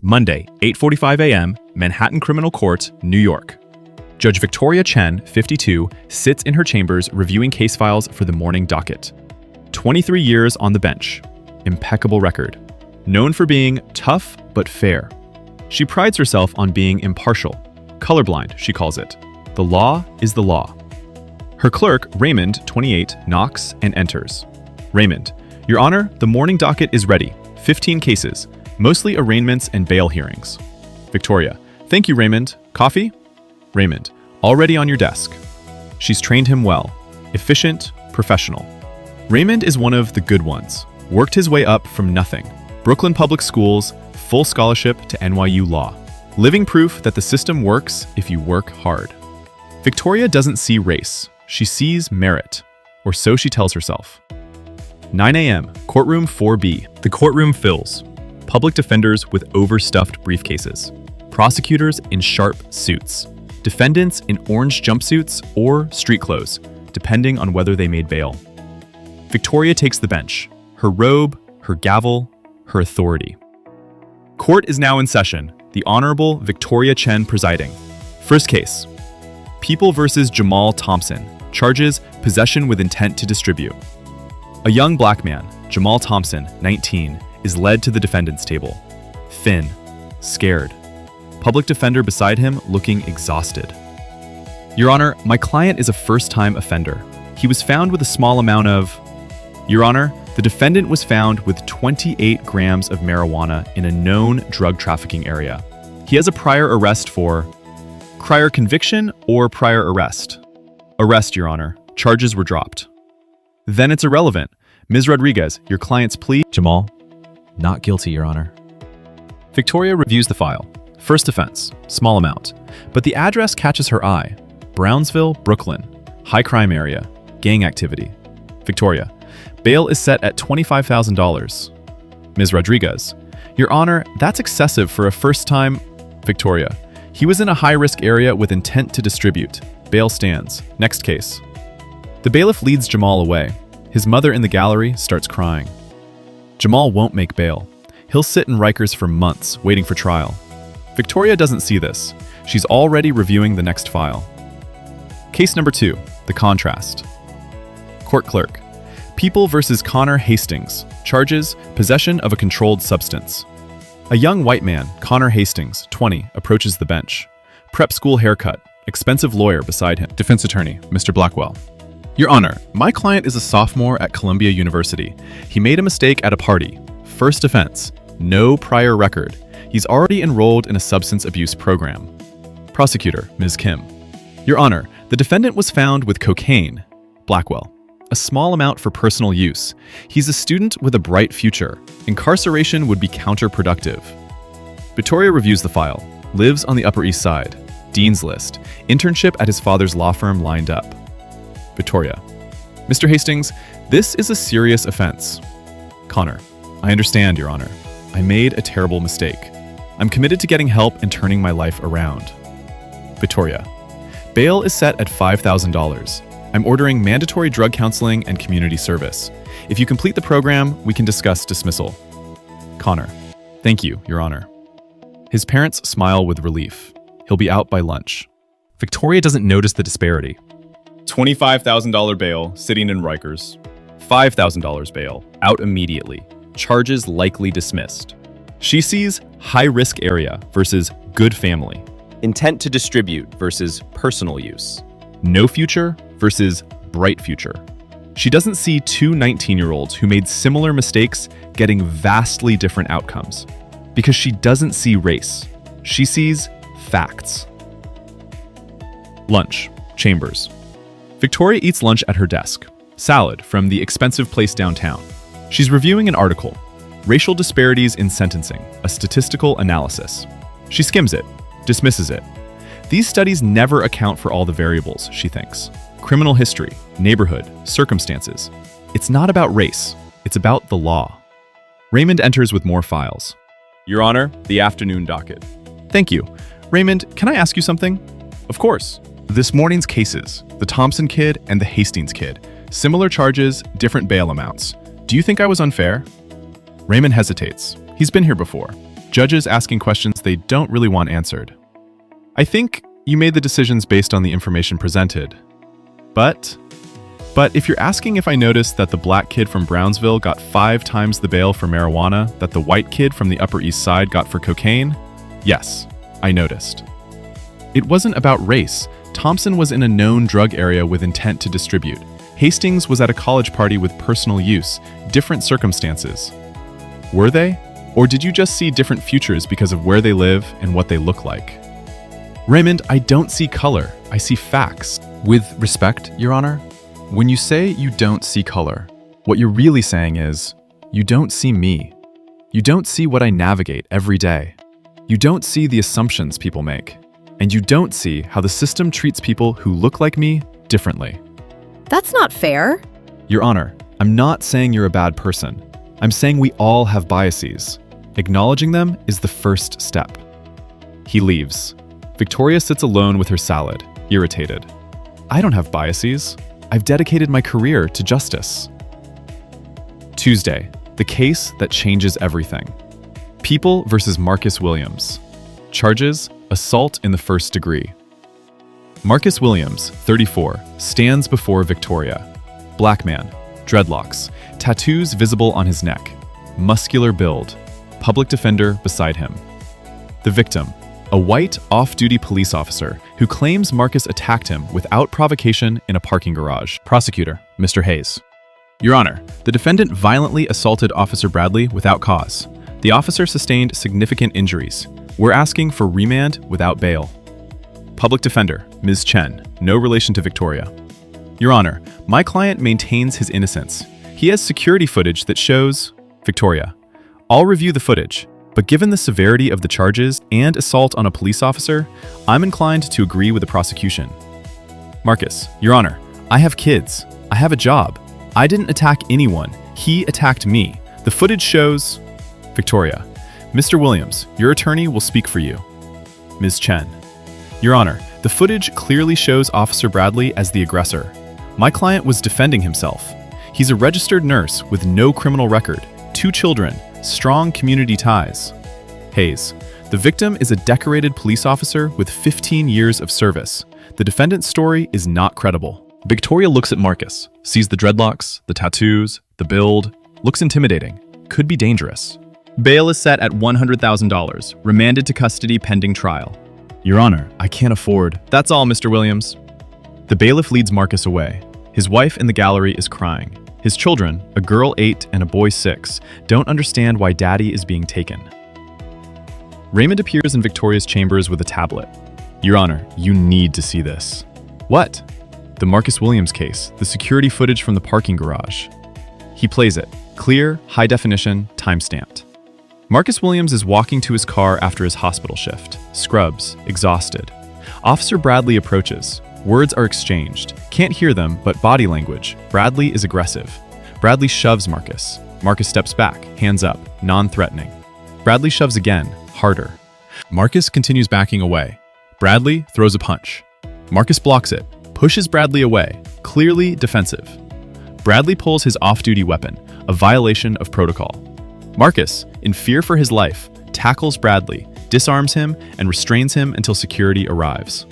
Monday, 8:45 a.m., Manhattan Criminal Court, New York. Judge Victoria Chen, 52, sits in her chambers reviewing case files for the morning docket. 23 years on the bench. Impeccable record. Known for being tough but fair. She prides herself on being impartial. Colorblind, she calls it. The law is the law. Her clerk, Raymond, 28, knocks and enters. Raymond, Your Honor, the morning docket is ready. 15 cases. Mostly arraignments and bail hearings. Victoria, Thank you, Raymond. Coffee? Raymond, already on your desk. She's trained him well. Efficient, professional. Raymond is one of the good ones. Worked his way up from nothing. Brooklyn Public Schools, full scholarship to NYU Law. Living proof that the system works if you work hard. Victoria doesn't see race. She sees merit. Or so she tells herself. 9 a.m., Courtroom 4B. The courtroom fills. Public defenders with overstuffed briefcases, prosecutors in sharp suits, defendants in orange jumpsuits or street clothes, depending on whether they made bail. Victoria takes the bench, her robe, her gavel, her authority. Court is now in session, the Honorable Victoria Chen presiding. First case, People versus Jamal Thompson, charges possession with intent to distribute. A young black man, Jamal Thompson, 19, is led to the defendant's table. Thin, scared. Public defender beside him looking exhausted. Your Honor, my client is a first-time offender. He was found with a small amount of... Your Honor, the defendant was found with 28 grams of marijuana in a known drug trafficking area. He has a prior arrest for... Prior conviction or prior arrest? Arrest, Your Honor. Charges were dropped. Then it's irrelevant. Ms. Rodriguez, your client's plea... Jamal, not guilty, Your Honor. Victoria reviews the file. First offense, small amount. But the address catches her eye. Brownsville, Brooklyn. High crime area. Gang activity. Victoria, bail is set at $25,000. Ms. Rodriguez, Your Honor, that's excessive for a first-time... Victoria, he was in a high-risk area with intent to distribute. Bail stands. Next case. The bailiff leads Jamal away. His mother in the gallery starts crying. Jamal won't make bail. He'll sit in Rikers for months, waiting for trial. Victoria doesn't see this. She's already reviewing the next file. Case number 2, the contrast. Court clerk. People versus Connor Hastings. Charges, possession of a controlled substance. A young white man, Connor Hastings, 20, approaches the bench. Prep school haircut. Expensive lawyer beside him. Defense attorney, Mr. Blackwell. Your Honor, my client is a sophomore at Columbia University. He made a mistake at a party. First offense. No prior record. He's already enrolled in a substance abuse program. Prosecutor, Ms. Kim. Your Honor, the defendant was found with cocaine. Blackwell. A small amount for personal use. He's a student with a bright future. Incarceration would be counterproductive. Victoria reviews the file. Lives on the Upper East Side. Dean's List. Internship at his father's law firm lined up. Victoria. Mr. Hastings, this is a serious offense. Connor. I understand, Your Honor. I made a terrible mistake. I'm committed to getting help and turning my life around. Victoria. Bail is set at $5,000. I'm ordering mandatory drug counseling and community service. If you complete the program, we can discuss dismissal. Connor. Thank you, Your Honor. His parents smile with relief. He'll be out by lunch. Victoria doesn't notice the disparity. $25,000 bail, sitting in Rikers. $5,000 bail, out immediately. Charges likely dismissed. She sees high-risk area versus good family. Intent to distribute versus personal use. No future versus bright future. She doesn't see two 19-year-olds who made similar mistakes getting vastly different outcomes. Because she doesn't see race. She sees facts. Lunch. Chambers. Victoria eats lunch at her desk. Salad from the expensive place downtown. She's reviewing an article, Racial Disparities in Sentencing, a Statistical Analysis. She skims it, dismisses it. These studies never account for all the variables, she thinks. Criminal history, neighborhood, circumstances. It's not about race, it's about the law. Raymond enters with more files. Your Honor, the afternoon docket. Thank you. Raymond, can I ask you something? Of course. This morning's cases, the Thompson kid and the Hastings kid. Similar charges, different bail amounts. Do you think I was unfair? Raymond hesitates. He's been here before. Judges asking questions they don't really want answered. I think you made the decisions based on the information presented. But if you're asking if I noticed that the black kid from Brownsville got 5 times the bail for marijuana that the white kid from the Upper East Side got for cocaine, yes, I noticed. It wasn't about race. Thompson was in a known drug area with intent to distribute. Hastings was at a college party with personal use, different circumstances. Were they? Or did you just see different futures because of where they live and what they look like? Raymond, I don't see color. I see facts. With respect, Your Honor, when you say you don't see color, what you're really saying is, you don't see me. You don't see what I navigate every day. You don't see the assumptions people make. And you don't see how the system treats people who look like me differently. That's not fair. Your Honor, I'm not saying you're a bad person. I'm saying we all have biases. Acknowledging them is the first step. He leaves. Victoria sits alone with her salad, irritated. I don't have biases. I've dedicated my career to justice. Tuesday, the case that changes everything. People versus Marcus Williams. Charges: assault in the first degree. Marcus Williams, 34, stands before Victoria. Black man, dreadlocks, tattoos visible on his neck, muscular build, public defender beside him. The victim, a white off-duty police officer who claims Marcus attacked him without provocation in a parking garage. Prosecutor, Mr. Hayes. Your Honor, the defendant violently assaulted Officer Bradley without cause. The officer sustained significant injuries. We're asking for remand without bail. Public defender, Ms. Chen, no relation to Victoria. Your Honor, my client maintains his innocence. He has security footage that shows... Victoria, I'll review the footage, but given the severity of the charges and assault on a police officer, I'm inclined to agree with the prosecution. Marcus, Your Honor, I have kids. I have a job. I didn't attack anyone. He attacked me. The footage shows... Victoria, Mr. Williams, your attorney will speak for you. Ms. Chen, Your Honor, the footage clearly shows Officer Bradley as the aggressor. My client was defending himself. He's a registered nurse with no criminal record, 2 children, strong community ties. Hayes, the victim is a decorated police officer with 15 years of service. The defendant's story is not credible. Victoria looks at Marcus, sees the dreadlocks, the tattoos, the build, looks intimidating, could be dangerous. Bail is set at $100,000, remanded to custody pending trial. Your Honor, I can't afford. That's all, Mr. Williams. The bailiff leads Marcus away. His wife in the gallery is crying. His children, a girl 8 and a boy 6, don't understand why Daddy is being taken. Raymond appears in Victoria's chambers with a tablet. Your Honor, you need to see this. What? The Marcus Williams case, the security footage from the parking garage. He plays it. Clear, high definition, time-stamped. Marcus Williams is walking to his car after his hospital shift, scrubs, exhausted. Officer Bradley approaches. Words are exchanged. Can't hear them, but body language. Bradley is aggressive. Bradley shoves Marcus. Marcus steps back, hands up, non-threatening. Bradley shoves again, harder. Marcus continues backing away. Bradley throws a punch. Marcus blocks it, pushes Bradley away, clearly defensive. Bradley pulls his off-duty weapon, a violation of protocol. Marcus, in fear for his life, tackles Bradley, disarms him, and restrains him until security arrives.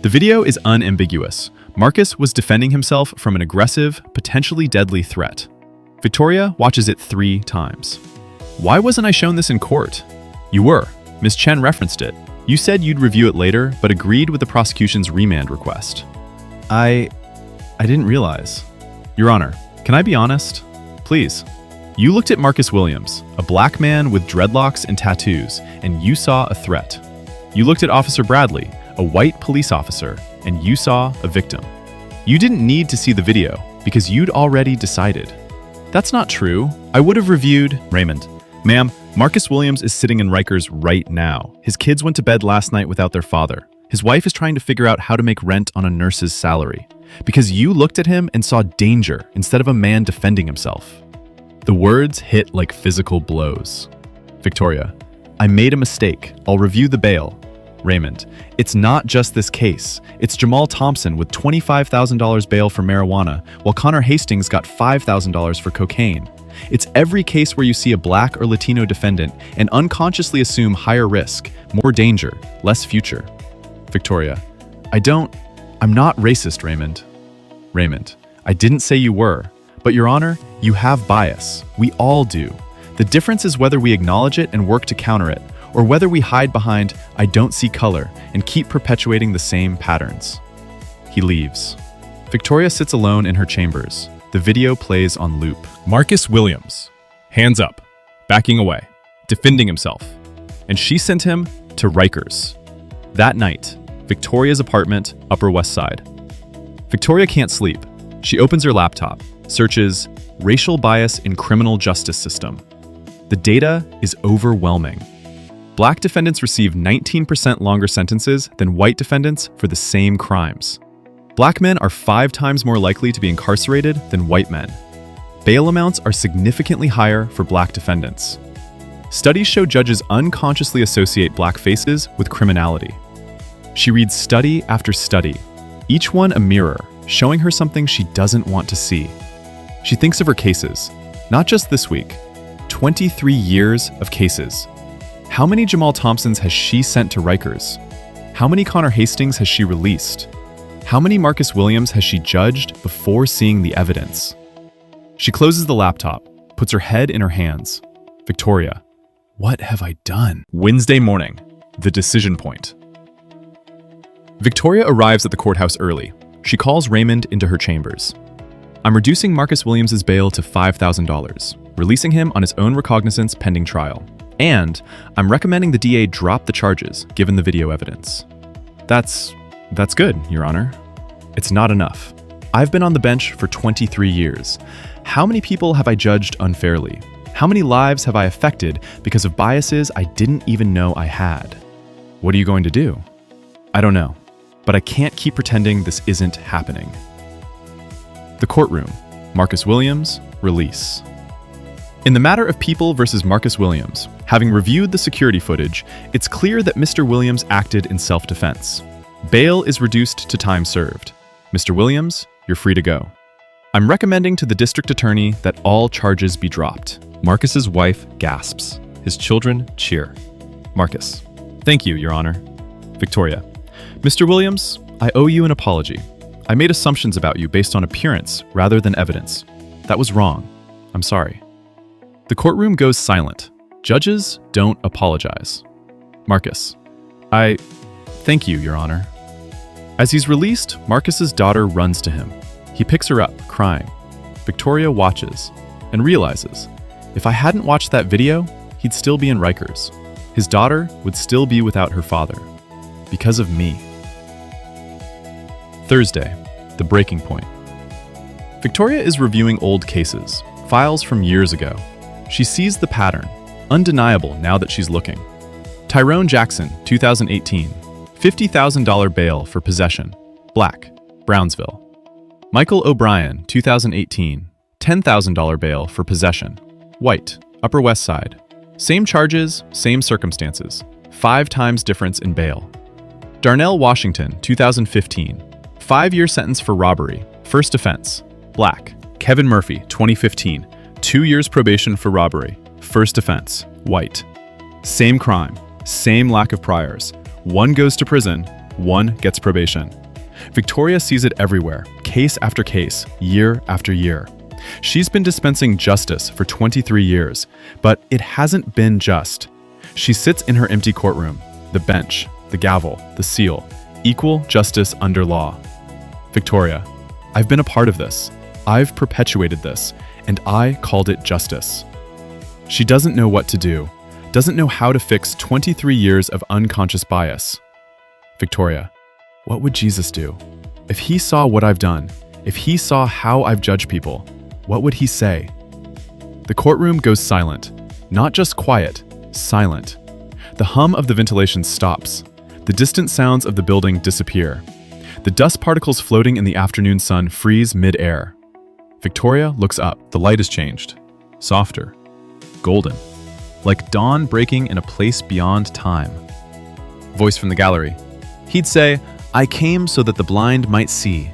The video is unambiguous. Marcus was defending himself from an aggressive, potentially deadly threat. Victoria watches it 3 times. Why wasn't I shown this in court? You were. Ms. Chen referenced it. You said you'd review it later, but agreed with the prosecution's remand request. I didn't realize. Your Honor, can I be honest? Please. You looked at Marcus Williams, a black man with dreadlocks and tattoos, and you saw a threat. You looked at Officer Bradley, a white police officer, and you saw a victim. You didn't need to see the video because you'd already decided. That's not true. I would have reviewed... Raymond. Ma'am, Marcus Williams is sitting in Rikers right now. His kids went to bed last night without their father. His wife is trying to figure out how to make rent on a nurse's salary. Because you looked at him and saw danger instead of a man defending himself. The words hit like physical blows. Victoria, I made a mistake. I'll review the bail. Raymond, it's not just this case. It's Jamal Thompson with $25,000 bail for marijuana, while Connor Hastings got $5,000 for cocaine. It's every case where you see a Black or Latino defendant and unconsciously assume higher risk, more danger, less future. Victoria, I'm not racist, Raymond. Raymond, I didn't say you were, but Your Honor, you have bias. We all do. The difference is whether we acknowledge it and work to counter it, or whether we hide behind, I don't see color, and keep perpetuating the same patterns. He leaves. Victoria sits alone in her chambers. The video plays on loop. Marcus Williams, hands up, backing away, defending himself. And she sent him to Rikers. That night, Victoria's apartment, Upper West Side. Victoria can't sleep. She opens her laptop, searches racial bias in criminal justice system. The data is overwhelming. Black defendants receive 19% longer sentences than white defendants for the same crimes. Black men are 5 times more likely to be incarcerated than white men. Bail amounts are significantly higher for Black defendants. Studies show judges unconsciously associate Black faces with criminality. She reads study after study, each one a mirror, showing her something she doesn't want to see. She thinks of her cases, not just this week, 23 years of cases. How many Jamal Thompsons has she sent to Rikers? How many Connor Hastings has she released? How many Marcus Williams has she judged before seeing the evidence? She closes the laptop, puts her head in her hands. Victoria, what have I done? Wednesday morning, the decision point. Victoria arrives at the courthouse early. She calls Raymond into her chambers. I'm reducing Marcus Williams' bail to $5,000, releasing him on his own recognizance pending trial. And I'm recommending the DA drop the charges, given the video evidence. That's good, Your Honor. It's not enough. I've been on the bench for 23 years. How many people have I judged unfairly? How many lives have I affected because of biases I didn't even know I had? What are you going to do? I don't know, but I can't keep pretending this isn't happening. The courtroom, Marcus Williams, release. In the matter of People versus Marcus Williams, having reviewed the security footage, it's clear that Mr. Williams acted in self-defense. Bail is reduced to time served. Mr. Williams, you're free to go. I'm recommending to the district attorney that all charges be dropped. Marcus's wife gasps. His children cheer. Marcus, thank you, Your Honor. Victoria, Mr. Williams, I owe you an apology. I made assumptions about you based on appearance rather than evidence. That was wrong. I'm sorry. The courtroom goes silent. Judges don't apologize. Marcus, thank you, Your Honor. As he's released, Marcus's daughter runs to him. He picks her up, crying. Victoria watches and realizes, if I hadn't watched that video, he'd still be in Rikers. His daughter would still be without her father. Because of me. Thursday, the breaking point. Victoria is reviewing old cases, files from years ago. She sees the pattern, undeniable now that she's looking. Tyrone Jackson, 2018, $50,000 bail for possession, Black, Brownsville. Michael O'Brien, 2018, $10,000 bail for possession, White, Upper West Side. Same charges, same circumstances, 5 times difference in bail. Darnell Washington, 2015, 5-year sentence for robbery, first offense, Black. Kevin Murphy, 2015, 2 years probation for robbery, first offense, White. Same crime, same lack of priors. One goes to prison, one gets probation. Victoria sees it everywhere, case after case, year after year. She's been dispensing justice for 23 years, but it hasn't been just. She sits in her empty courtroom, the bench, the gavel, the seal, equal justice under law. Victoria, I've been a part of this. I've perpetuated this, and I called it justice. She doesn't know what to do, doesn't know how to fix 23 years of unconscious bias. Victoria, what would Jesus do? If he saw what I've done, if he saw how I've judged people, what would he say? The courtroom goes silent, not just quiet, silent. The hum of the ventilation stops. The distant sounds of the building disappear. The dust particles floating in the afternoon sun freeze mid-air. Victoria looks up. The light has changed. Softer. Golden. Like dawn breaking in a place beyond time. Voice from the gallery. He'd say, "I came so that the blind might see."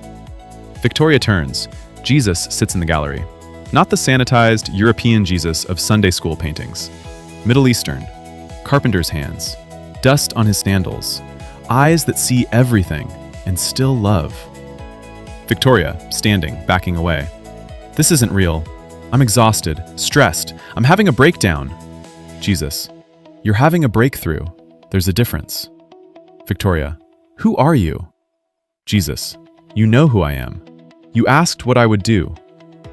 Victoria turns. Jesus sits in the gallery. Not the sanitized European Jesus of Sunday school paintings. Middle Eastern. Carpenter's hands. Dust on his sandals. Eyes that see everything and still love. Victoria, standing, backing away. "This isn't real. I'm exhausted, stressed. I'm having a breakdown." Jesus. "You're having a breakthrough. There's a difference." Victoria. "Who are you?" Jesus. "You know who I am. You asked what I would do.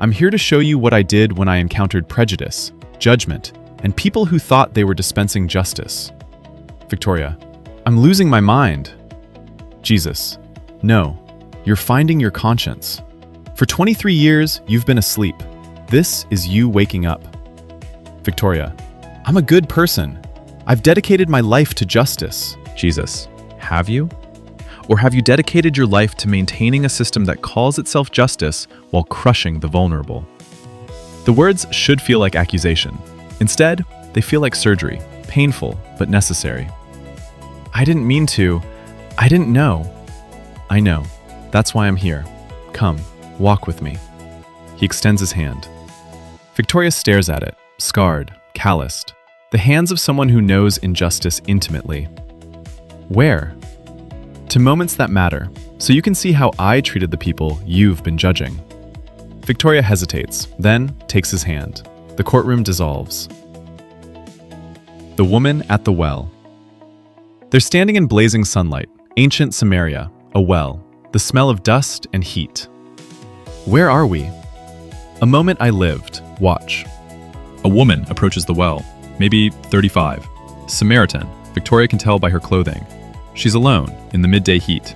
I'm here to show you what I did when I encountered prejudice, judgment, and people who thought they were dispensing justice." Victoria. "I'm losing my mind." Jesus. "No, you're finding your conscience. For 23 years, you've been asleep. This is you waking up." Victoria. "I'm a good person. I've dedicated my life to justice." Jesus. "Have you? Or have you dedicated your life to maintaining a system that calls itself justice while crushing the vulnerable?" The words should feel like accusation. Instead, they feel like surgery, painful but necessary. "I didn't mean to. I didn't know." "I know. That's why I'm here. Come, walk with me." He extends his hand. Victoria stares at it, scarred, calloused. The hands of someone who knows injustice intimately. Where? To moments that matter, so you can see how I treated the people you've been judging. Victoria hesitates, then takes his hand. The courtroom dissolves. The woman at the well. They're standing in blazing sunlight, ancient Samaria, a well, the smell of dust and heat. Where are we? A moment I lived. Watch. A woman approaches the well, maybe 35. Samaritan, Victoria can tell by her clothing. She's alone in the midday heat.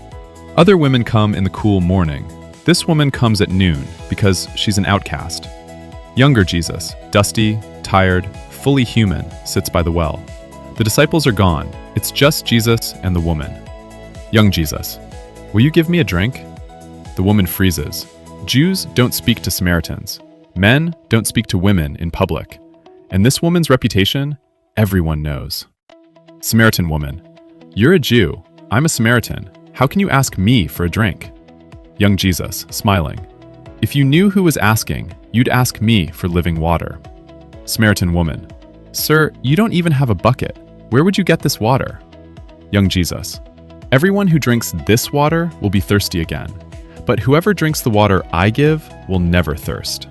Other women come in the cool morning. This woman comes at noon because she's an outcast. Younger Jesus, dusty, tired, fully human, sits by the well. The disciples are gone. It's just Jesus and the woman. Young Jesus, will you give me a drink? The woman freezes. Jews don't speak to Samaritans. Men don't speak to women in public. And this woman's reputation, everyone knows. Samaritan woman, you're a Jew. I'm a Samaritan. How can you ask me for a drink? Young Jesus, smiling. If you knew who was asking, you'd ask me for living water. Samaritan woman, sir, you don't even have a bucket. Where would you get this water? Young Jesus, everyone who drinks this water will be thirsty again, but whoever drinks the water I give will never thirst.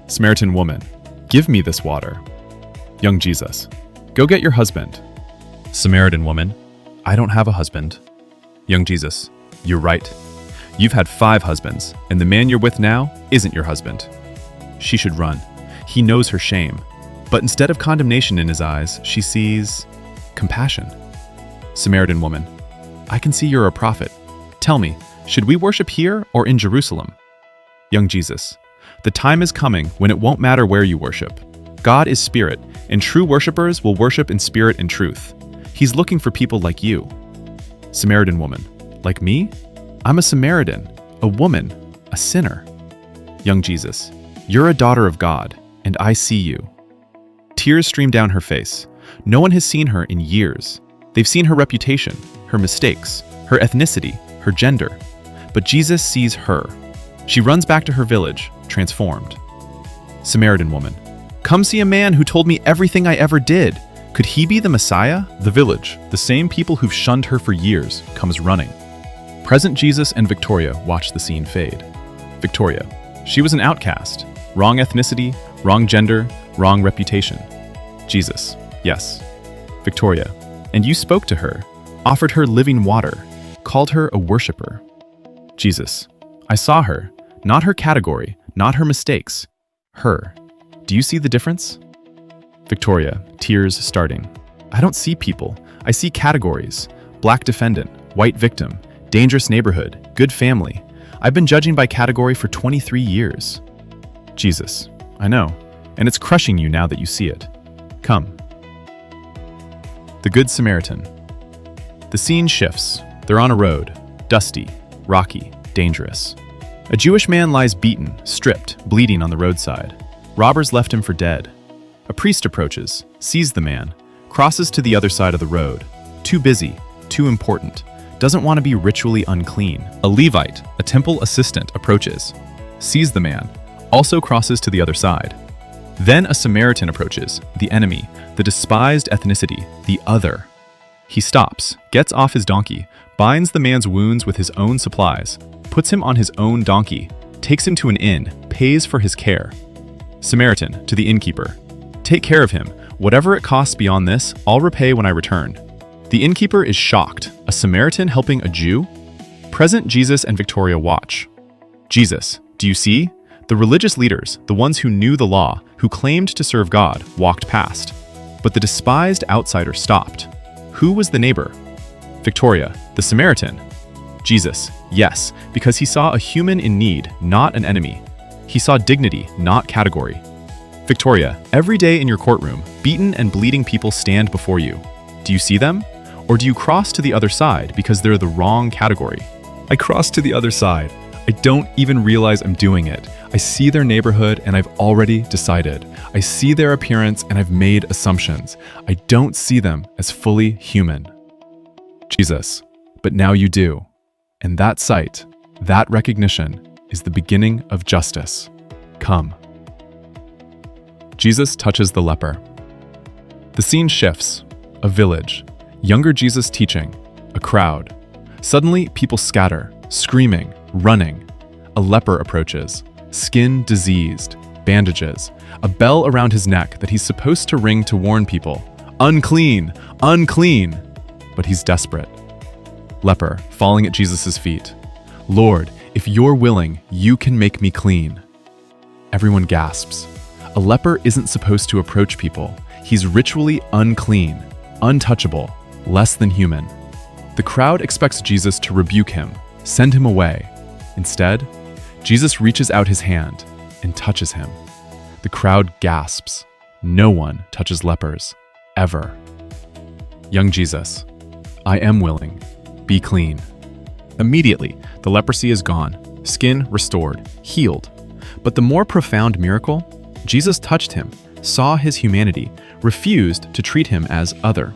Samaritan woman, give me this water. Young Jesus, go get your husband. Samaritan woman, I don't have a husband. Young Jesus, you're right. You've had 5 husbands, and the man you're with now isn't your husband. She should run. He knows her shame. But instead of condemnation in his eyes, she sees compassion. Samaritan woman, I can see you're a prophet. Tell me, should we worship here or in Jerusalem? Young Jesus, the time is coming when it won't matter where you worship. God is spirit, and true worshipers will worship in spirit and truth. He's looking for people like you. Samaritan woman, like me? I'm a Samaritan, a woman, a sinner. Young Jesus, you're a daughter of God, and I see you. Tears stream down her face. No one has seen her in years. They've seen her reputation, her mistakes, her ethnicity, her gender. But Jesus sees her. She runs back to her village, transformed. Samaritan woman, come see a man who told me everything I ever did. Could he be the Messiah? The village, the same people who've shunned her for years, comes running. Present Jesus and Victoria watch the scene fade. Victoria, she was an outcast. Wrong ethnicity, wrong gender, wrong reputation. Jesus, yes. Victoria, and you spoke to her, offered her living water, called her a worshiper. Jesus, I saw her, not her category, not her mistakes. Her. Do you see the difference? Victoria, tears starting. I don't see people. I see categories. Black defendant, white victim, dangerous neighborhood, good family. I've been judging by category for 23 years. Jesus, I know, and it's crushing you now that you see it. Come. The Good Samaritan. The scene shifts. They're on a road, dusty, rocky, dangerous. A Jewish man lies beaten, stripped, bleeding on the roadside. Robbers left him for dead. A priest approaches, sees the man, crosses to the other side of the road. Too busy, too important, doesn't want to be ritually unclean. A Levite, a temple assistant, approaches, sees the man, also crosses to the other side. Then a Samaritan approaches, the enemy, the despised ethnicity, the other. He stops, gets off his donkey, binds the man's wounds with his own supplies, puts him on his own donkey, takes him to an inn, pays for his care. Samaritan, to the innkeeper, take care of him. Whatever it costs beyond this, I'll repay when I return. The innkeeper is shocked. A Samaritan helping a Jew? Present Jesus and Victoria watch. Jesus, do you see? The religious leaders, the ones who knew the law, who claimed to serve God, walked past. But the despised outsider stopped. Who was the neighbor? Victoria, the Samaritan. Jesus, yes, because he saw a human in need, not an enemy. He saw dignity, not category. Victoria, every day in your courtroom, beaten and bleeding people stand before you. Do you see them? Or do you cross to the other side because they're the wrong category? I cross to the other side. I don't even realize I'm doing it. I see their neighborhood and I've already decided. I see their appearance and I've made assumptions. I don't see them as fully human. Jesus, but now you do. And that sight, that recognition, is the beginning of justice. Come. Jesus touches the leper. The scene shifts. A village. Younger Jesus teaching. A crowd. Suddenly, people scatter, screaming, running. A leper approaches. Skin diseased. Bandages. A bell around his neck that he's supposed to ring to warn people. Unclean! Unclean! But he's desperate. Leper, falling at Jesus' feet. Lord, if you're willing, you can make me clean. Everyone gasps. A leper isn't supposed to approach people. He's ritually unclean, untouchable, less than human. The crowd expects Jesus to rebuke him, send him away. Instead, Jesus reaches out his hand and touches him. The crowd gasps. No one touches lepers, ever. Young Jesus, I am willing. Be clean. Immediately, the leprosy is gone, skin restored, healed. But the more profound miracle, Jesus touched him, saw his humanity, refused to treat him as other.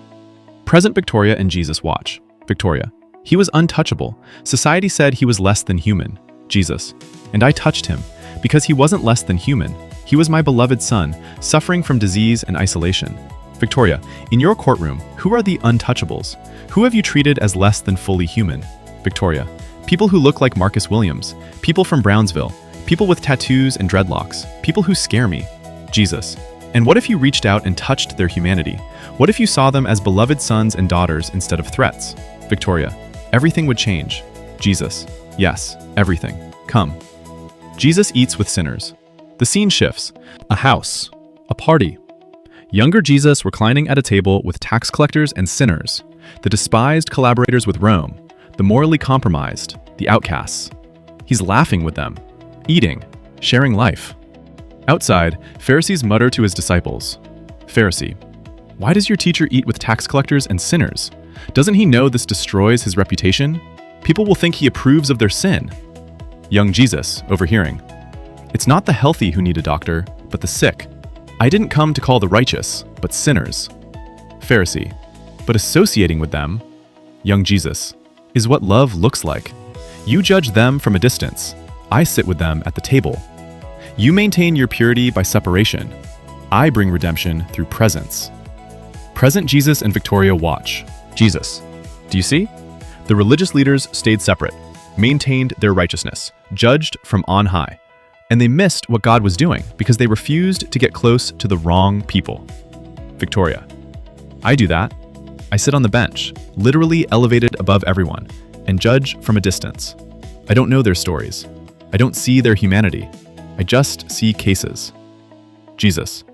Present Victoria and Jesus watch. Victoria, he was untouchable. Society said he was less than human. Jesus, and I touched him because he wasn't less than human. He was my beloved son, suffering from disease and isolation. Victoria, in your courtroom, who are the untouchables? Who have you treated as less than fully human? Victoria, people who look like Marcus Williams, people from Brownsville, people with tattoos and dreadlocks, people who scare me. Jesus, and what if you reached out and touched their humanity? What if you saw them as beloved sons and daughters instead of threats? Victoria, everything would change. Jesus, yes, everything. Come. Jesus eats with sinners. The scene shifts. A house. A party. Younger Jesus reclining at a table with tax collectors and sinners, the despised collaborators with Rome, the morally compromised, the outcasts. He's laughing with them, eating, sharing life. Outside, Pharisees mutter to his disciples, Pharisee, why does your teacher eat with tax collectors and sinners? Doesn't he know this destroys his reputation? People will think he approves of their sin. Young Jesus, overhearing, it's not the healthy who need a doctor, but the sick. I didn't come to call the righteous, but sinners. Pharisee, but associating with them, young Jesus, is what love looks like. You judge them from a distance. I sit with them at the table. You maintain your purity by separation. I bring redemption through presence. Present Jesus and Victoria watch. Jesus, do you see? The religious leaders stayed separate, maintained their righteousness, judged from on high. And they missed what God was doing because they refused to get close to the wrong people. Victoria, I do that. I sit on the bench, literally elevated above everyone, and judge from a distance. I don't know their stories. I don't see their humanity. I just see cases. Jesus,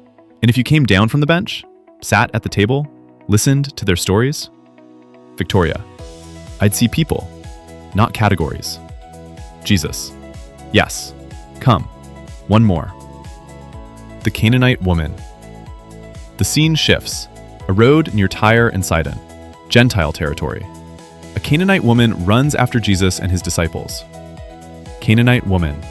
and if you came down from the bench, sat at the table, listened to their stories? Victoria, I'd see people, not categories. Jesus, yes. Come, one more. The Canaanite woman. The scene shifts. A road near Tyre and Sidon, Gentile territory. A Canaanite woman runs after Jesus and his disciples. Canaanite woman.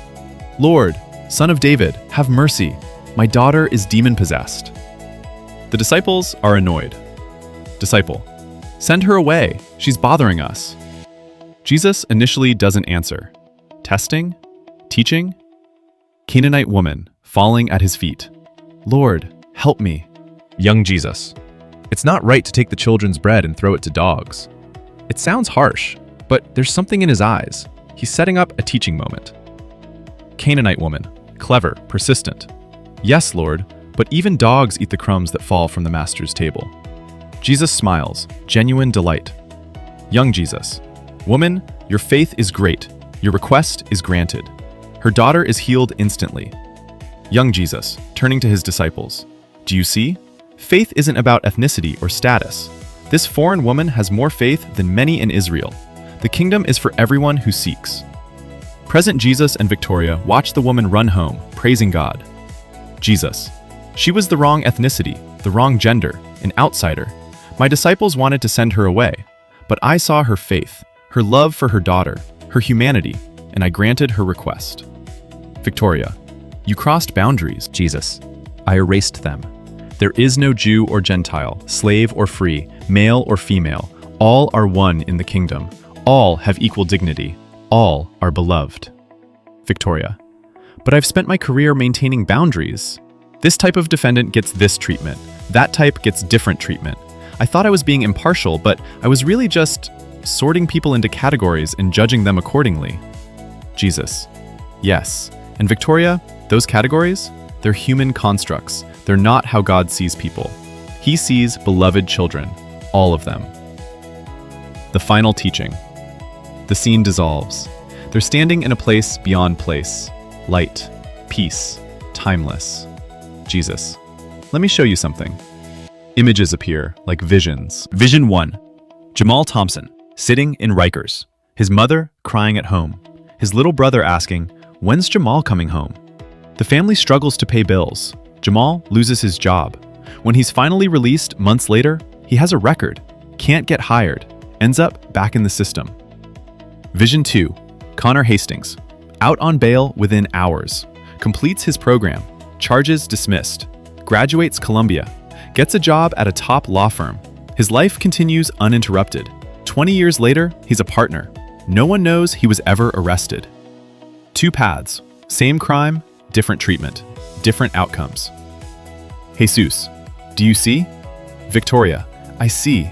Lord, Son of David, have mercy. My daughter is demon-possessed. The disciples are annoyed. Disciple. Send her away. She's bothering us. Jesus initially doesn't answer. Testing? Teaching? Canaanite woman falling at his feet. Lord, help me. Young Jesus. It's not right to take the children's bread and throw it to dogs. It sounds harsh, but there's something in his eyes. He's setting up a teaching moment. Canaanite woman, clever, persistent. Yes, Lord, but even dogs eat the crumbs that fall from the master's table. Jesus smiles, genuine delight. Young Jesus. Woman, your faith is great. Your request is granted. Her daughter is healed instantly. Young Jesus, turning to his disciples. Do you see? Faith isn't about ethnicity or status. This foreign woman has more faith than many in Israel. The kingdom is for everyone who seeks. Present Jesus and Victoria watch the woman run home, praising God. Jesus. She was the wrong ethnicity, the wrong gender, an outsider. My disciples wanted to send her away, but I saw her faith, her love for her daughter, her humanity, and I granted her request. Victoria. You crossed boundaries. Jesus. I erased them. There is no Jew or Gentile, slave or free, male or female. All are one in the kingdom. All have equal dignity. All are beloved. Victoria. But I've spent my career maintaining boundaries. This type of defendant gets this treatment. That type gets different treatment. I thought I was being impartial, but I was really just sorting people into categories and judging them accordingly. Jesus. Yes. And Victoria, those categories? They're human constructs. They're not how God sees people. He sees beloved children, all of them. The final teaching. The scene dissolves. They're standing in a place beyond place. Light, peace, timeless. Jesus. Let me show you something. Images appear like visions. Vision 1. Jamal Thompson, sitting in Rikers. His mother crying at home. His little brother asking, "When's Jamal coming home?" The family struggles to pay bills. Jamal loses his job. When he's finally released months later, he has a record, can't get hired, ends up back in the system. Vision 2. Connor Hastings, out on bail within hours, completes his program, charges dismissed, graduates Columbia, gets a job at a top law firm. His life continues uninterrupted. 20 years later, he's a partner. No one knows he was ever arrested. Two paths, same crime, different treatment, different outcomes. Jesus, do you see? Victoria, I see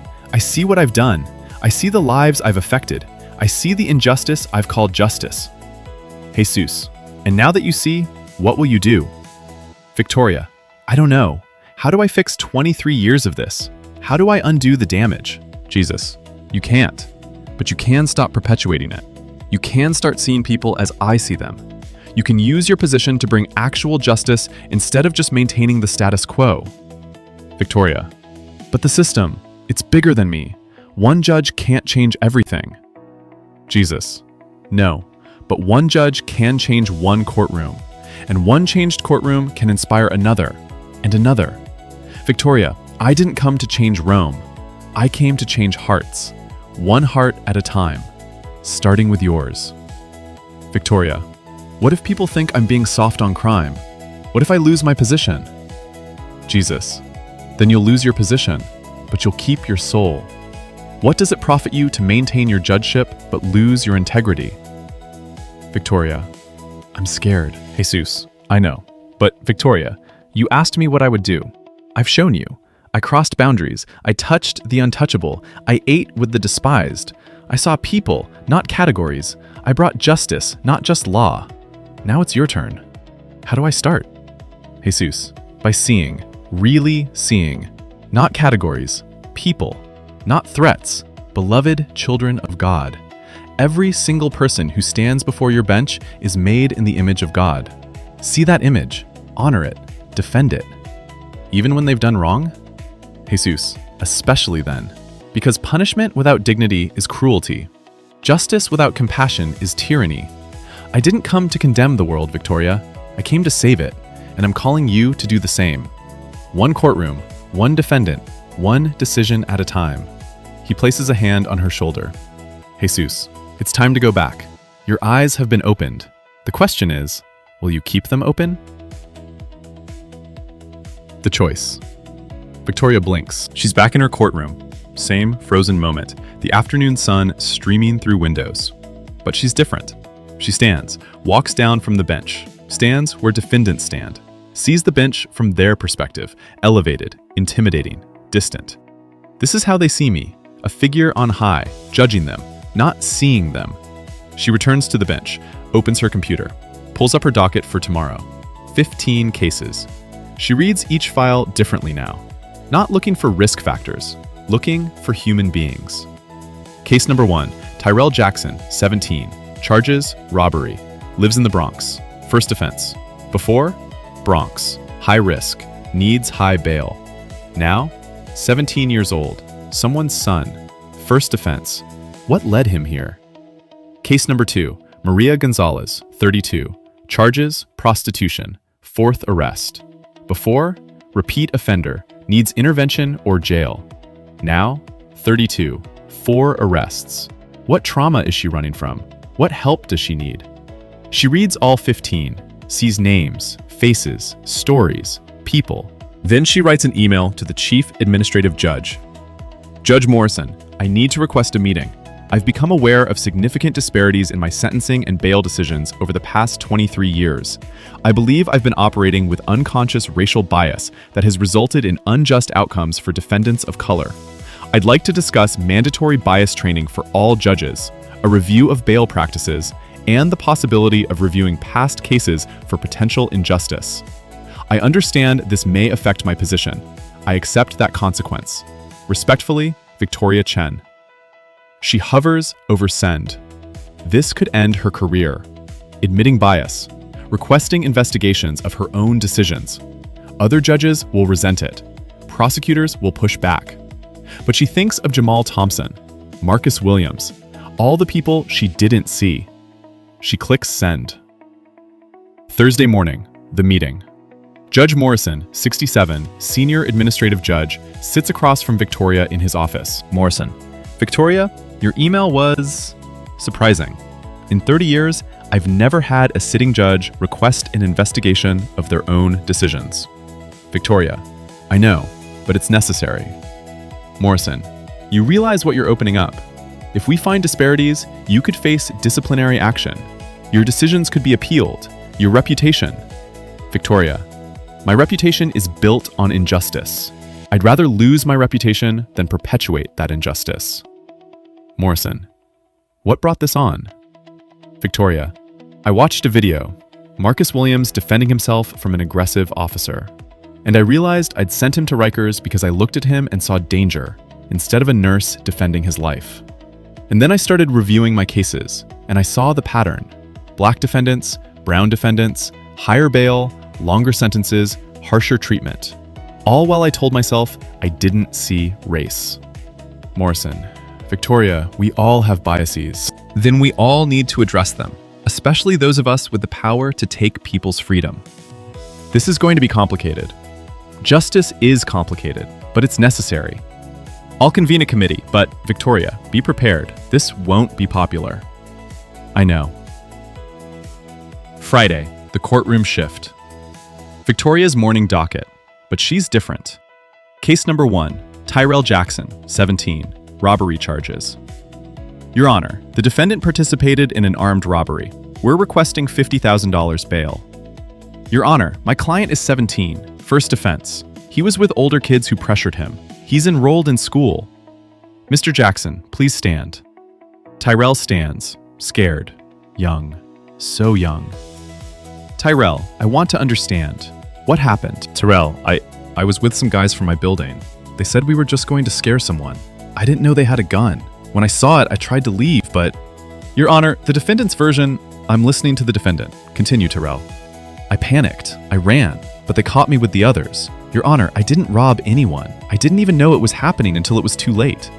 what I've done. I see the lives I've affected. I see the injustice I've called justice. Jesus, and now that you see, what will you do? Victoria, I don't know. How do I fix 23 years of this? How do I undo the damage? Jesus, you can't, but you can stop perpetuating it. You can start seeing people as I see them. You can use your position to bring actual justice instead of just maintaining the status quo. Victoria, but the system, it's bigger than me. One judge can't change everything. Jesus, no, but one judge can change one courtroom, and one changed courtroom can inspire another, and another. Victoria, I didn't come to change Rome. I came to change hearts, one heart at a time, starting with yours. Victoria, what if people think I'm being soft on crime? What if I lose my position? Jesus, then you'll lose your position, but you'll keep your soul. What does it profit you to maintain your judgeship but lose your integrity? Victoria, I'm scared. Jesus, I know. But Victoria, you asked me what I would do. I've shown you. I crossed boundaries. I touched the untouchable. I ate with the despised. I saw people, not categories. I brought justice, not just law. Now it's your turn. How do I start? Jesus, by seeing, really seeing, not categories, people, not threats, beloved children of God. Every single person who stands before your bench is made in the image of God. See that image, honor it, defend it. Even when they've done wrong? Jesus, especially then. Because punishment without dignity is cruelty. Justice without compassion is tyranny. I didn't come to condemn the world, Victoria. I came to save it, and I'm calling you to do the same. One courtroom, one defendant, one decision at a time. He places a hand on her shoulder. Jesus, it's time to go back. Your eyes have been opened. The question is, will you keep them open? The choice. Victoria blinks. She's back in her courtroom. same frozen moment, the afternoon sun streaming through windows. But she's different. She stands, walks down from the bench, stands where defendants stand, sees the bench from their perspective, elevated, intimidating, distant. This is how they see me, a figure on high, judging them, not seeing them. She returns to the bench, opens her computer, pulls up her docket for tomorrow. 15 cases. She reads each file differently now, not looking for risk factors, looking for human beings. Case number 1, Tyrell Jackson, 17, charges robbery, lives in the Bronx, first offense. Before, Bronx, high risk, needs high bail. Now, 17 years old, someone's son, first offense. What led him here? Case number 2, Maria Gonzalez, 32, charges prostitution, fourth arrest. Before, repeat offender, needs intervention or jail. Now, 32, 4 arrests. What trauma is she running from? What help does she need? She reads all 15, sees names, faces, stories, people. Then she writes an email to the Chief Administrative Judge. Judge Morrison, I need to request a meeting. I've become aware of significant disparities in my sentencing and bail decisions over the past 23 years. I believe I've been operating with unconscious racial bias that has resulted in unjust outcomes for defendants of color. I'd like to discuss mandatory bias training for all judges, a review of bail practices, and the possibility of reviewing past cases for potential injustice. I understand this may affect my position. I accept that consequence. Respectfully, Victoria Chen. She hovers over send. This could end her career. Admitting bias, requesting investigations of her own decisions. Other judges will resent it. Prosecutors will push back. But she thinks of Jamal Thompson, Marcus Williams, all the people she didn't see. She clicks send. Thursday morning, the meeting. Judge Morrison, 67, senior administrative judge, sits across from Victoria in his office. Morrison. Victoria, your email was surprising. In 30 years, I've never had a sitting judge request an investigation of their own decisions. Victoria, I know, but it's necessary. Morrison, you realize what you're opening up. If we find disparities, you could face disciplinary action. Your decisions could be appealed. Your reputation. Victoria, my reputation is built on injustice. I'd rather lose my reputation than perpetuate that injustice. Morrison, what brought this on? Victoria, I watched a video, Marcus Williams defending himself from an aggressive officer. And I realized I'd sent him to Rikers because I looked at him and saw danger, instead of a nurse defending his life. And then I started reviewing my cases, and I saw the pattern. Black defendants, brown defendants, higher bail, longer sentences, harsher treatment. All while I told myself I didn't see race. Morrison, Victoria, we all have biases. Then we all need to address them, especially those of us with the power to take people's freedom. This is going to be complicated. Justice is complicated, but it's necessary. I'll convene a committee, but Victoria, be prepared. This won't be popular. I know. Friday, the courtroom shift. Victoria's morning docket, but she's different. Case number 1, Tyrell Jackson, 17, robbery charges. Your Honor, the defendant participated in an armed robbery. We're requesting $50,000 bail. Your Honor, my client is 17, first offense. He was with older kids who pressured him. He's enrolled in school. Mr. Jackson, please stand. Tyrell stands, scared, young, so young. Tyrell, I want to understand. What happened? Tyrell, I was with some guys from my building. They said we were just going to scare someone. I didn't know they had a gun. When I saw it, I tried to leave, but... Your Honor, the defendant's version... I'm listening to the defendant. Continue, Tyrell. I panicked. I ran, but they caught me with the others. Your Honor, I didn't rob anyone. I didn't even know it was happening until it was too late.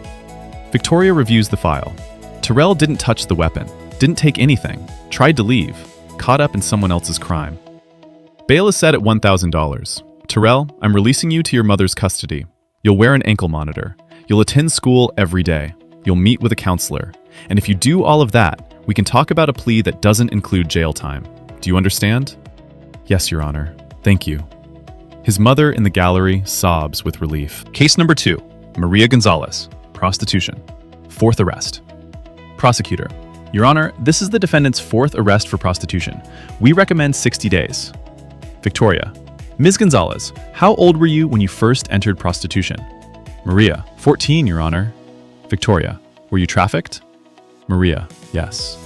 Victoria reviews the file. Tyrell didn't touch the weapon, didn't take anything, tried to leave, caught up in someone else's crime. Bail is set at $1,000. Tyrell, I'm releasing you to your mother's custody. You'll wear an ankle monitor. You'll attend school every day. You'll meet with a counselor. And if you do all of that, we can talk about a plea that doesn't include jail time. Do you understand? Yes, Your Honor. Thank you. His mother in the gallery sobs with relief. Case number 2, Maria Gonzalez, Prostitution. Fourth arrest. Prosecutor. Your Honor, this is the defendant's fourth arrest for prostitution. We recommend 60 days. Victoria. Ms. Gonzalez, how old were you when you first entered prostitution? Maria. 14, Your Honor. Victoria. Were you trafficked? Maria. Yes.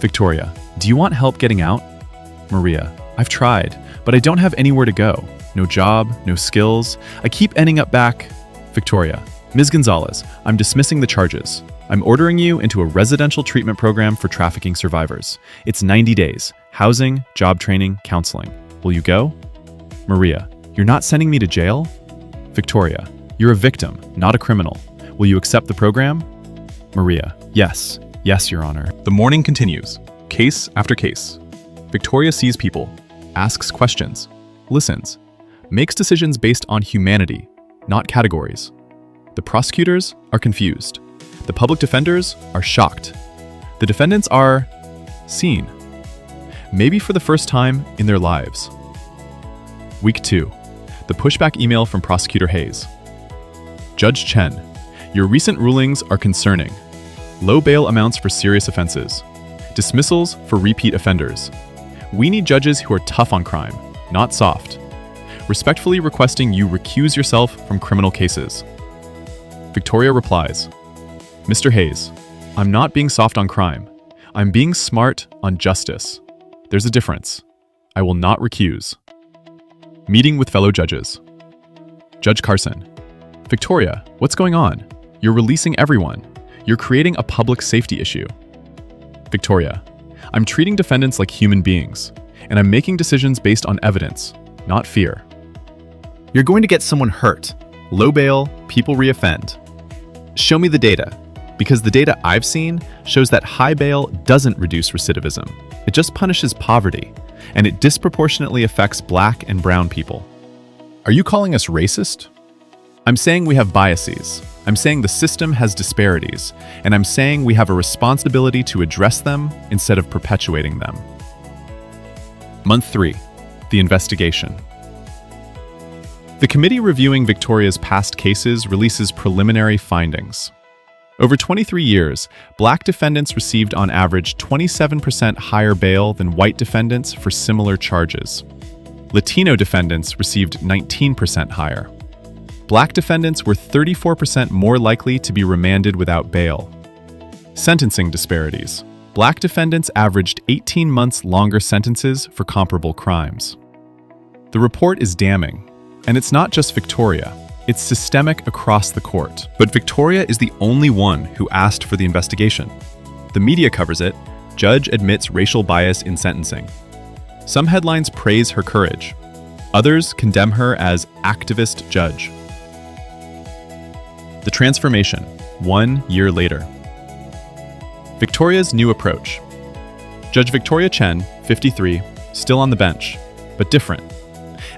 Victoria. Do you want help getting out? Maria. I've tried, but I don't have anywhere to go. No job, no skills. I keep ending up back. Victoria. Ms. Gonzalez, I'm dismissing the charges. I'm ordering you into a residential treatment program for trafficking survivors. It's 90 days. Housing, job training, counseling. Will you go? Maria. You're not sending me to jail? Victoria. You're a victim, not a criminal. Will you accept the program? Maria. Yes. Yes, Your Honor. The morning continues. Case after case. Victoria sees people, asks questions, listens, makes decisions based on humanity, not categories. The prosecutors are confused. The public defenders are shocked. The defendants are seen, maybe for the first time in their lives. Week 2. The pushback email from Prosecutor Hayes. Judge Chen, your recent rulings are concerning. Low bail amounts for serious offenses. Dismissals for repeat offenders. We need judges who are tough on crime, not soft. Respectfully requesting you recuse yourself from criminal cases. Victoria replies, Mr. Hayes, I'm not being soft on crime. I'm being smart on justice. There's a difference. I will not recuse. Meeting with fellow judges. Judge Carson, Victoria, what's going on? You're releasing everyone. You're creating a public safety issue. Victoria, I'm treating defendants like human beings, and I'm making decisions based on evidence, not fear. You're going to get someone hurt. Low bail, people reoffend. Show me the data, because the data I've seen shows that high bail doesn't reduce recidivism. It just punishes poverty, and it disproportionately affects Black and brown people. Are you calling us racist? I'm saying we have biases. I'm saying the system has disparities, and I'm saying we have a responsibility to address them instead of perpetuating them. Month 3. The investigation. The committee reviewing Victoria's past cases releases preliminary findings. Over 23 years, Black defendants received on average 27% higher bail than white defendants for similar charges. Latino defendants received 19% higher. Black defendants were 34% more likely to be remanded without bail. Sentencing disparities. Black defendants averaged 18 months longer sentences for comparable crimes. The report is damning, and it's not just Victoria. It's systemic across the court. But Victoria is the only one who asked for the investigation. The media covers it. Judge admits racial bias in sentencing. Some headlines praise her courage. Others condemn her as activist judge. The transformation, 1 year later. Victoria's new approach. Judge Victoria Chen, 53, still on the bench, but different.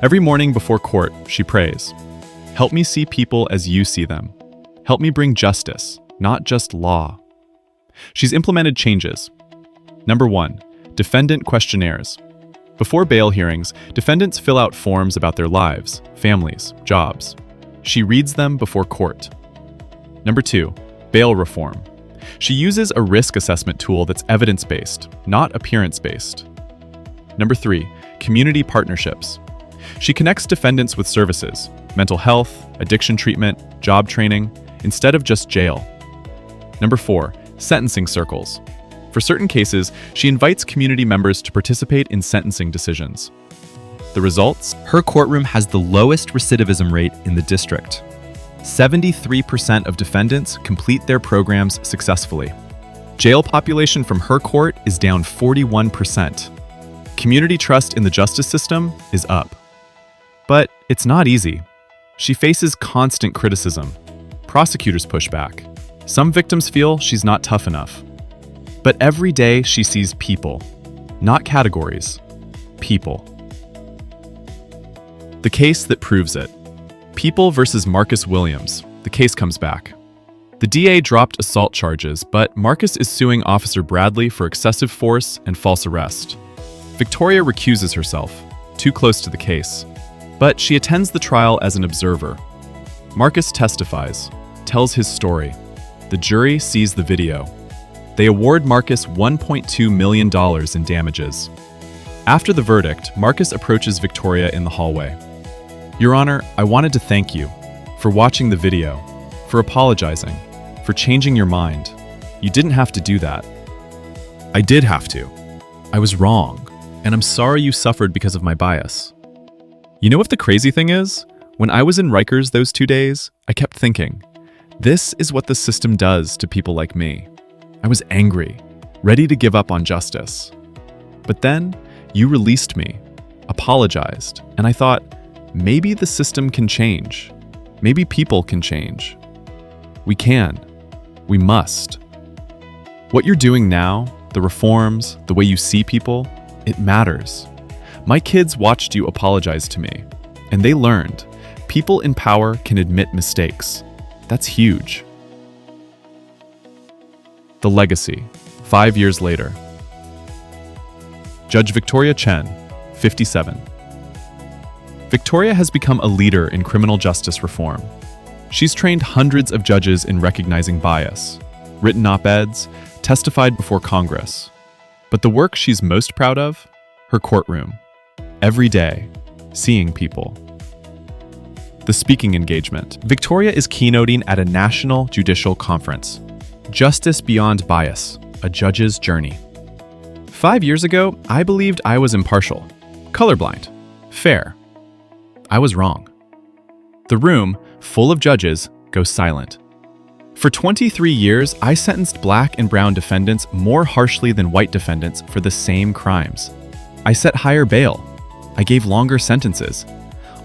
Every morning before court, she prays, "Help me see people as you see them. Help me bring justice, not just law." She's implemented changes. Number 1, defendant questionnaires. Before bail hearings, defendants fill out forms about their lives, families, jobs. She reads them before court. Number 2, bail reform. She uses a risk assessment tool that's evidence-based, not appearance-based. Number 3, community partnerships. She connects defendants with services, mental health, addiction treatment, job training, instead of just jail. Number 4, sentencing circles. For certain cases, she invites community members to participate in sentencing decisions. The results? Her courtroom has the lowest recidivism rate in the district. 73% of defendants complete their programs successfully. Jail population from her court is down 41%. Community trust in the justice system is up. But it's not easy. She faces constant criticism. Prosecutors push back. Some victims feel she's not tough enough. But every day she sees people, not categories, people. The case that proves it. People versus Marcus Williams. The case comes back. The DA dropped assault charges, but Marcus is suing Officer Bradley for excessive force and false arrest. Victoria recuses herself, too close to the case. But she attends the trial as an observer. Marcus testifies, tells his story. The jury sees the video. They award Marcus $1.2 million in damages. After the verdict, Marcus approaches Victoria in the hallway. "Your Honor, I wanted to thank you for watching the video, for apologizing, for changing your mind. You didn't have to do that." "I did have to. I was wrong, and I'm sorry you suffered because of my bias." You know what the crazy thing is? When I was in Rikers those 2 days, I kept thinking, this is what the system does to people like me. I was angry, ready to give up on justice. But then, you released me, apologized, and I thought, maybe the system can change. Maybe people can change. We can. We must. What you're doing now, the reforms, the way you see people, it matters. My kids watched you apologize to me, and they learned people in power can admit mistakes. That's huge. The legacy, 5 years later. Judge Victoria Chen, 57. Victoria has become a leader in criminal justice reform. She's trained hundreds of judges in recognizing bias, written op-eds, testified before Congress. But the work she's most proud of? Her courtroom. Every day, seeing people. The speaking engagement. Victoria is keynoting at a national judicial conference. Justice Beyond Bias, a judge's journey. 5 years ago, I believed I was impartial, colorblind, fair. I was wrong. The room, full of judges, goes silent. For 23 years, I sentenced black and brown defendants more harshly than white defendants for the same crimes. I set higher bail. I gave longer sentences,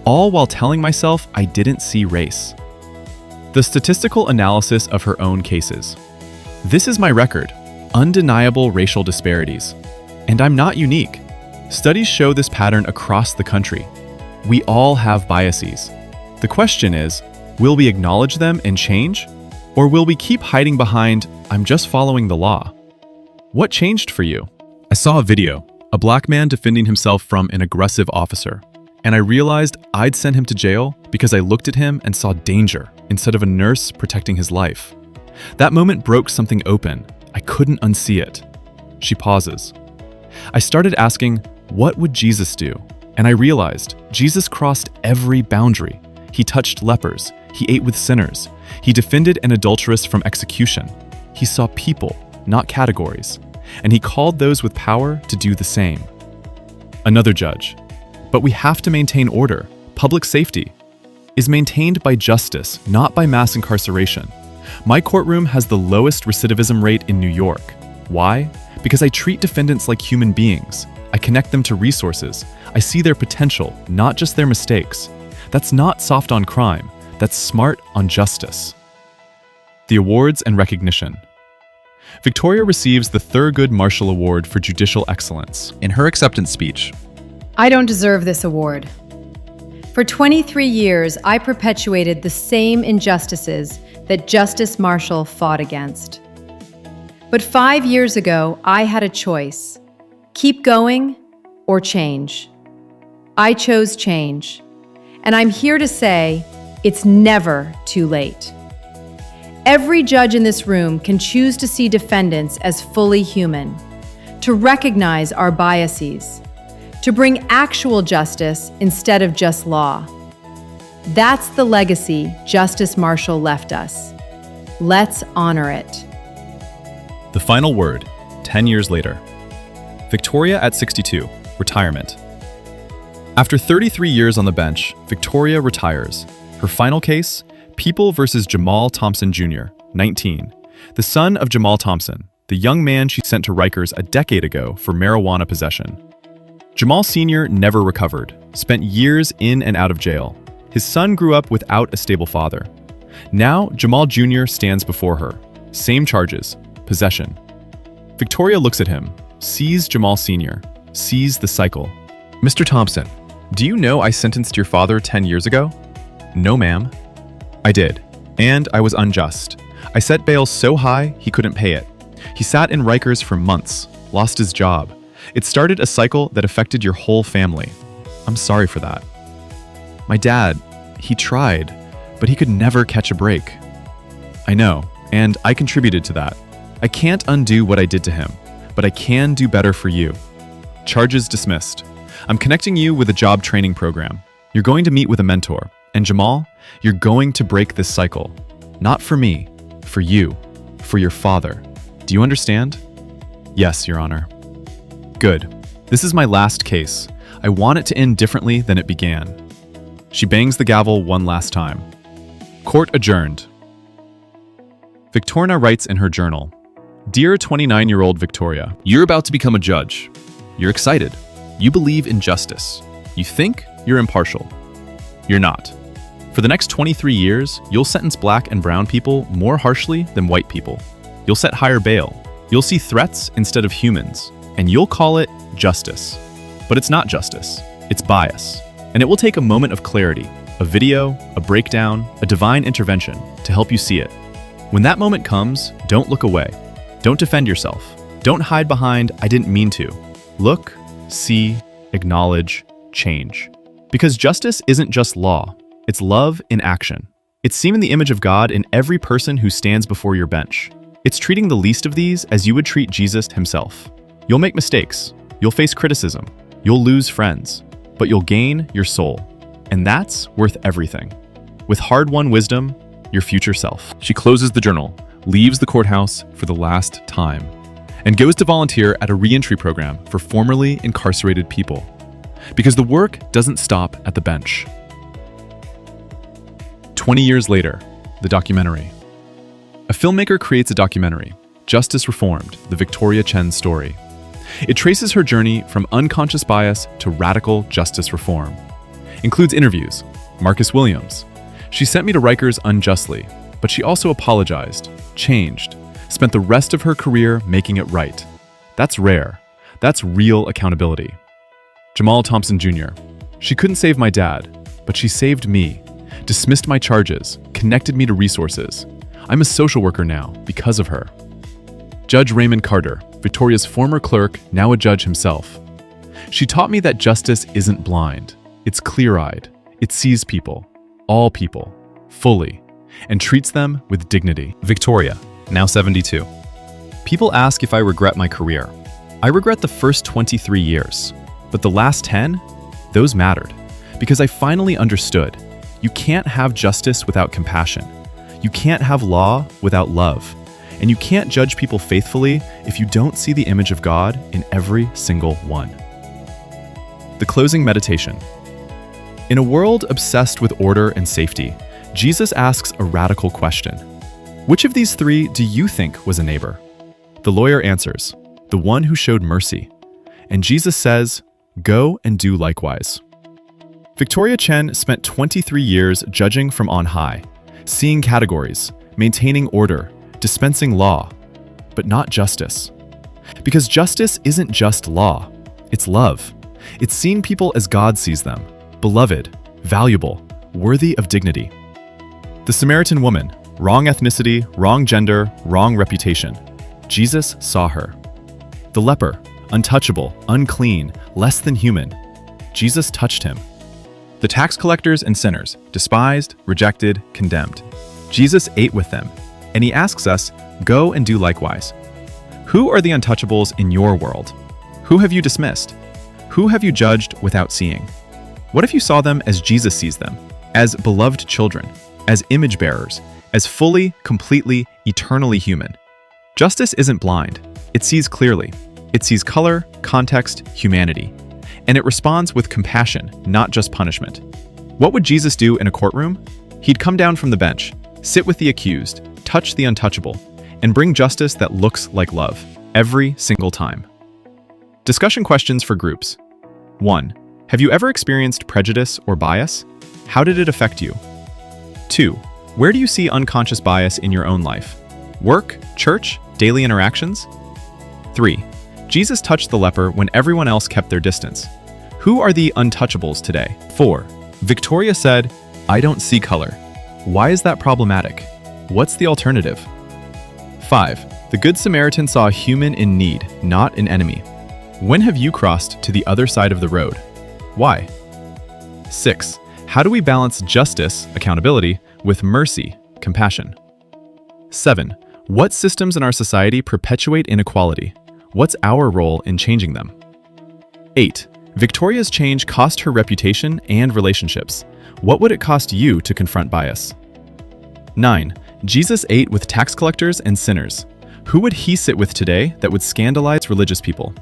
all while telling myself I didn't see race. The statistical analysis of her own cases. This is my record, undeniable racial disparities. And I'm not unique. Studies show this pattern across the country. We all have biases. The question is, will we acknowledge them and change? Or will we keep hiding behind, "I'm just following the law"? What changed for you? I saw a video, a black man defending himself from an aggressive officer. And I realized I'd send him to jail because I looked at him and saw danger instead of a nurse protecting his life. That moment broke something open. I couldn't unsee it. She pauses. I started asking, what would Jesus do? And I realized Jesus crossed every boundary. He touched lepers. He ate with sinners. He defended an adulteress from execution. He saw people, not categories. And he called those with power to do the same. Another judge. But we have to maintain order. Public safety is maintained by justice, not by mass incarceration. My courtroom has the lowest recidivism rate in New York. Why? Because I treat defendants like human beings. I connect them to resources. I see their potential, not just their mistakes. That's not soft on crime. That's smart on justice. The awards and recognition. Victoria receives the Thurgood Marshall Award for Judicial Excellence. In her acceptance speech, I don't deserve this award. For 23 years, I perpetuated the same injustices that Justice Marshall fought against. But 5 years ago, I had a choice: keep going or change. I chose change, and I'm here to say it's never too late. Every judge in this room can choose to see defendants as fully human, to recognize our biases, to bring actual justice instead of just law. That's the legacy Justice Marshall left us. Let's honor it. The final word, 10 years later. Victoria at 62, retirement. After 33 years on the bench, Victoria retires. Her final case, People versus Jamal Thompson Jr., 19, the son of Jamal Thompson, the young man she sent to Rikers a decade ago for marijuana possession. Jamal Sr. never recovered, spent years in and out of jail. His son grew up without a stable father. Now, Jamal Jr. stands before her. Same charges, possession. Victoria looks at him, sees Jamal Sr., sees the cycle. "Mr. Thompson, do you know I sentenced your father 10 years ago?" "No, ma'am." "I did, and I was unjust. I set bail so high he couldn't pay it. He sat in Rikers for months, lost his job. It started a cycle that affected your whole family. I'm sorry for that." "My dad, he tried, but he could never catch a break." "I know, and I contributed to that. I can't undo what I did to him, but I can do better for you. Charges dismissed. I'm connecting you with a job training program. You're going to meet with a mentor. And Jamal, you're going to break this cycle. Not for me, for you, for your father. Do you understand? Yes, Your Honor. Good. This is my last case. I want it to end differently than it began. She bangs the gavel one last time. Court adjourned. Victoria writes in her journal, Dear 29-year-old Victoria, you're about to become a judge. You're excited. You believe in justice. You think you're impartial. You're not. For the next 23 years, you'll sentence black and brown people more harshly than white people. You'll set higher bail. You'll see threats instead of humans. And you'll call it justice. But it's not justice. It's bias. And it will take a moment of clarity, a video, a breakdown, a divine intervention to help you see it. When that moment comes, don't look away. Don't defend yourself. Don't hide behind, I didn't mean to. Look, see, acknowledge, change. Because justice isn't just law. It's love in action. It's seen in the image of God in every person who stands before your bench. It's treating the least of these as you would treat Jesus himself. You'll make mistakes. You'll face criticism. You'll lose friends. But you'll gain your soul. And that's worth everything. With hard-won wisdom, your future self. She closes the journal, leaves the courthouse for the last time, and goes to volunteer at a reentry program for formerly incarcerated people. Because the work doesn't stop at the bench. 20 years later, the documentary. A filmmaker creates a documentary, Justice Reformed, the Victoria Chen story. It traces her journey from unconscious bias to radical justice reform. Includes interviews, Marcus Williams. She sent me to Rikers unjustly, but she also apologized, changed, spent the rest of her career making it right. That's rare. That's real accountability. Jamal Thompson Jr. She couldn't save my dad, but she saved me, dismissed my charges, connected me to resources. I'm a social worker now because of her. Judge Raymond Carter, Victoria's former clerk, now a judge himself. She taught me that justice isn't blind. It's clear-eyed. It sees people, all people, fully, and treats them with dignity. Victoria, now 72. People ask if I regret my career. I regret the first 23 years, but the last 10, those mattered, because I finally understood. You can't have justice without compassion. You can't have law without love. And you can't judge people faithfully if you don't see the image of God in every single one. The closing meditation. In a world obsessed with order and safety, Jesus asks a radical question. Which of these three do you think was a neighbor? The lawyer answers, the one who showed mercy. And Jesus says, go and do likewise. Victoria Chen spent 23 years judging from on high, seeing categories, maintaining order, dispensing law, but not justice. Because justice isn't just law, it's love. It's seeing people as God sees them, beloved, valuable, worthy of dignity. The Samaritan woman, wrong ethnicity, wrong gender, wrong reputation. Jesus saw her. The leper, untouchable, unclean, less than human. Jesus touched him. The tax collectors and sinners, despised, rejected, condemned. Jesus ate with them, and he asks us, go and do likewise. Who are the untouchables in your world? Who have you dismissed? Who have you judged without seeing? What if you saw them as Jesus sees them, as beloved children, as image bearers, as fully, completely, eternally human? Justice isn't blind. It sees clearly. It sees color, context, humanity. And it responds with compassion, not just punishment. What would Jesus do in a courtroom? He'd come down from the bench, sit with the accused, touch the untouchable, and bring justice that looks like love, every single time. Discussion questions for groups. 1. Have you ever experienced prejudice or bias? How did it affect you? 2. Where do you see unconscious bias in your own life? Work, church, daily interactions? 3. Jesus touched the leper when everyone else kept their distance. Who are the untouchables today? 4. Victoria said, I don't see color. Why is that problematic? What's the alternative? 5. The Good Samaritan saw a human in need, not an enemy. When have you crossed to the other side of the road? Why? 6. How do we balance justice, accountability, with mercy, compassion? 7. What systems in our society perpetuate inequality? What's our role in changing them? 8. Victoria's change cost her reputation and relationships. What would it cost you to confront bias? 9. Jesus ate with tax collectors and sinners. Who would he sit with today that would scandalize religious people?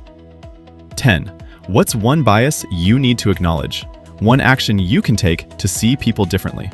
10. What's one bias you need to acknowledge? One action you can take to see people differently?